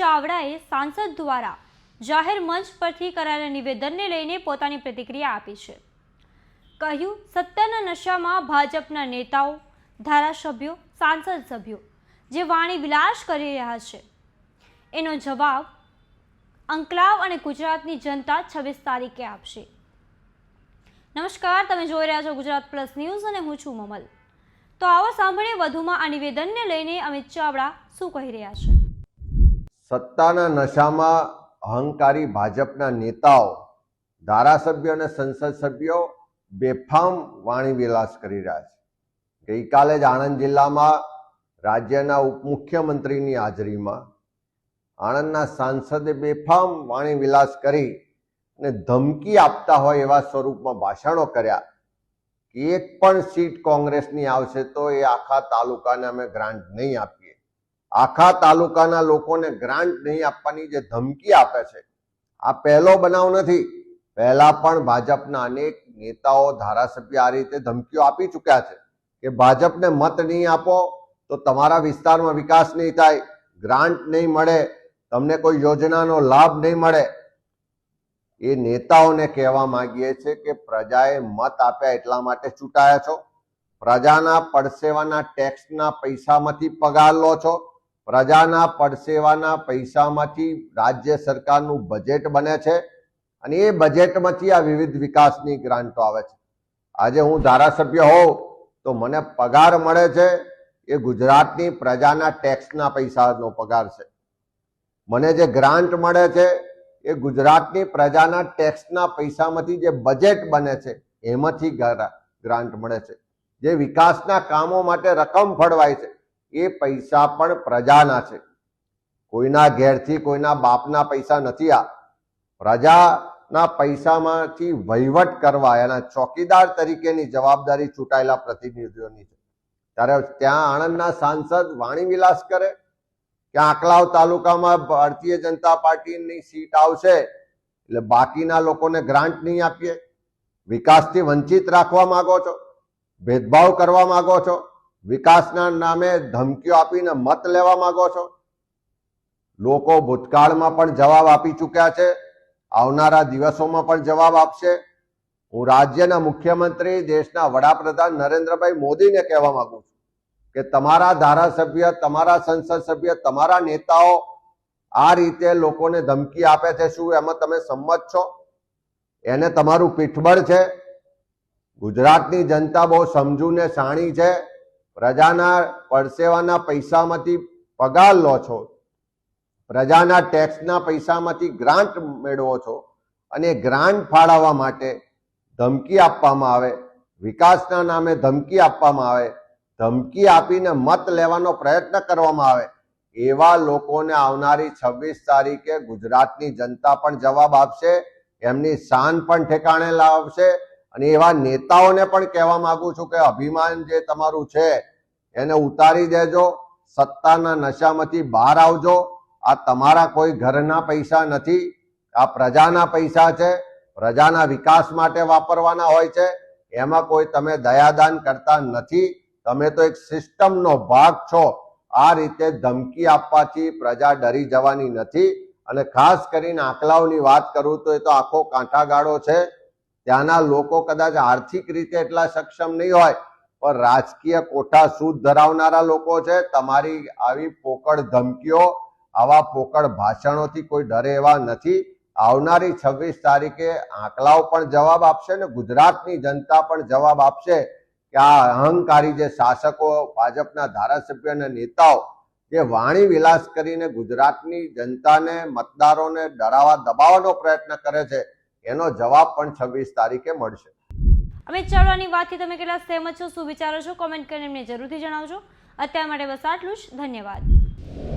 ચાવડાએ સાંસદ દ્વારા જાહેર મંચ પરથી કરાયેલા નિવેદનને લઈને પોતાની પ્રતિક્રિયા આપી છે। કહ્યું, સત્તાના નશામાં ભાજપના નેતાઓ, ધારાસભ્યો, સાંસદ સભ્યો જે વાણી વિલાસ કરી રહ્યા છે એનો જવાબ અંકલાવ અને ગુજરાતની જનતા 26 તારીખે આપશે। નમસ્કાર, તમે જોઈ રહ્યા છો ગુજરાત પ્લસ ન્યૂઝ અને હું છું મમલ। તો આવો સાંભળીએ વધુમાં આ નિવેદનને લઈને અમિત ચાવડા શું કહી રહ્યા છે। સત્તાના નશામાં અહંકારી ભાજપના નેતાઓ, ધારાસભ્યો અને સંસદ સભ્યો બેફામ વાણી વિલાસ કરી રહ્યા છે। ગઈકાલે જ આણંદ જિલ્લામાં રાજ્યના ઉપમુખ્યમંત્રીની હાજરીમાં આણંદના સાંસદે બેફામ વાણી વિલાસ કરી અને ધમકી આપતા હોય એવા સ્વરૂપમાં ભાષણો કર્યા કે એક પણ સીટ કોંગ્રેસની આવશે તો એ આખા તાલુકાને અમે ગ્રાન્ટ નહીં આપીએ, આખા તાલુકાના લોકોને ગ્રાન્ટ નહીં આપવાની જે ધમકી આપે છે, આ પહેલો બનાવ નથી। પહેલા પણ ભાજપના અનેક નેતાઓ, ધારાસભ્ય આ રીતે ધમકીઓ આપી ચૂક્યા છે કે ભાજપને મત નહીં આપો તો તમારા વિસ્તારમાં વિકાસ નહીં થાય, ગ્રાન્ટ નહીં મળે, તમને કોઈ યોજનાનો લાભ નહીં મળે। એ નેતાઓને કહેવા માંગીએ છીએ કે પ્રજાએ મત આપ્યા એટલા માટે ચૂંટાયા છો, પ્રજાના પડસેવાના ટેક્સના પૈસામાંથી પગાર લો છો, પ્રજાના પડસેવાના પૈસામાંથી રાજ્ય સરકારનું બજેટ બને છે અને એ બજેટમાંથી આ વિવિધ વિકાસની ગ્રાન્ટો આવે છે। આજે હું ધારાસભ્ય હોઉં તો મને પગાર મળે છે એ ગુજરાતની પ્રજાના ટેક્સના પૈસાનો પગાર છે। મને જે ગ્રાન્ટ મળે છે એ ગુજરાતની પ્રજાના ટેક્સના પૈસામાંથી જે બજેટ બને છે એમાંથી ગ્રાન્ટ મળે છે। જે વિકાસના કામો માટે રકમ ફળવાય છે એ પૈસા પણ પ્રજાના છે, કોઈના ઘેરથી કોઈના બાપના પૈસા નથી। આ પ્રજાના પૈસામાંથી વહીવટ કરવા એના ચોકીદાર તરીકેની જવાબદારી ચૂંટાયેલા પ્રતિનિધિઓની છે। ત્યારે ત્યાં આણંદના સાંસદ વાણી વિલાસ કરે કે આંકલાવ તાલુકામાં ભારતીય જનતા પાર્ટીની સીટ આવશે એટલે બાકીના લોકોને ગ્રાન્ટ નહીં આપીએ, વિકાસથી વંચિત રાખવા માંગો છો, ભેદભાવ કરવા માંગો છો, વિકાસના નામે ધમકીઓ આપીને મત લેવા માંગો છો। લોકો ભૂતકાળમાં પણ જવાબ આપી ચૂક્યા છે, આવનારા દિવસોમાં પણ જવાબ આપશે। હું રાજ્યના મુખ્યમંત્રી, દેશના વડાપ્રધાન નરેન્દ્રભાઈ મોદીને કહેવા માંગુ છું કે તમારા ધારાસભ્ય, તમારા સંસદ સભ્ય, તમારા નેતાઓ આ રીતે લોકોને ધમકી આપે છે, શું એમાં તમે સંમત છો? એને તમારું પીઠબળ છે? ગુજરાતની જનતા બહુ સમજુ ને શાણી છે। પ્રજાના પરસેવાના પૈસામાંથી પગાર લો છો, પ્રજાના ટેક્સના પૈસામાંથી ગ્રાન્ટ મેળવો છો અને ગ્રાન્ટ ફાળવવા માટે ધમકી આપવામાં આવે, વિકાસના નામે ધમકી આપવામાં આવે, ધમકી આપીને મત લેવાનો પ્રયત્ન કરવામાં આવે, એવા લોકોને આવનારી 26 તારીખે ગુજરાતની જનતા પણ જવાબ આપશે, એમની શાન પણ ઠેકાણે લાવશે। અને એવા નેતાઓને પણ કહેવા માંગુ છું કે અભિમાન જે તમારું છે એને ઉતારી દેજો, સત્તાના નશામાંથી બહાર આવજો। આ તમારા કોઈ ઘરના પૈસા નથી, આ પ્રજાના પૈસા છે, પ્રજાના વિકાસ માટે વાપરવાના હોય છે। એમાં કોઈ તમે દયાદાન કરતા નથી, તમે તો એક સિસ્ટમનો ભાગ છો। આ રીતે ધમકી આપવાથી પ્રજા ડરી જવાની નથી। અને ખાસ કરીને આંકલાવની વાત કરું તો એ તો આખો કાંઠાગાળો છે, ત્યાંના લોકો કદાચ આર્થિક રીતે એટલા સક્ષમ નહીં હોય પણ રાજકીય કોઠા સૂદ ધરાવનારા લોકો છે। તમારી આવી પોકળ ધમકીઓ, આવા પોકળ ભાષણોથી કોઈ ડરે એવા નથી। આવનારી 26 તારીખે આંકલાવ પણ જવાબ આપશે ને ગુજરાતની જનતા પણ જવાબ આપશે કે આ અહંકારી જે શાસકો, ભાજપના ધારાસભ્ય અને નેતાઓ જે વાણી વિલાસ કરીને ગુજરાતની જનતાને, મતદારોને ડરાવવા દબાવવાનો પ્રયત્ન કરે છે એનો જવાબ પણ 26 તારીખે મળશે। અમિત ચાવડાની વાતથી તમે કેટલા સહેમત છો, શું વિચારો છો, કોમેન્ટ કરીને અમને જરૂરથી જણાવજો। અત્યાર માટે બસ આટલું જ, ધન્યવાદ।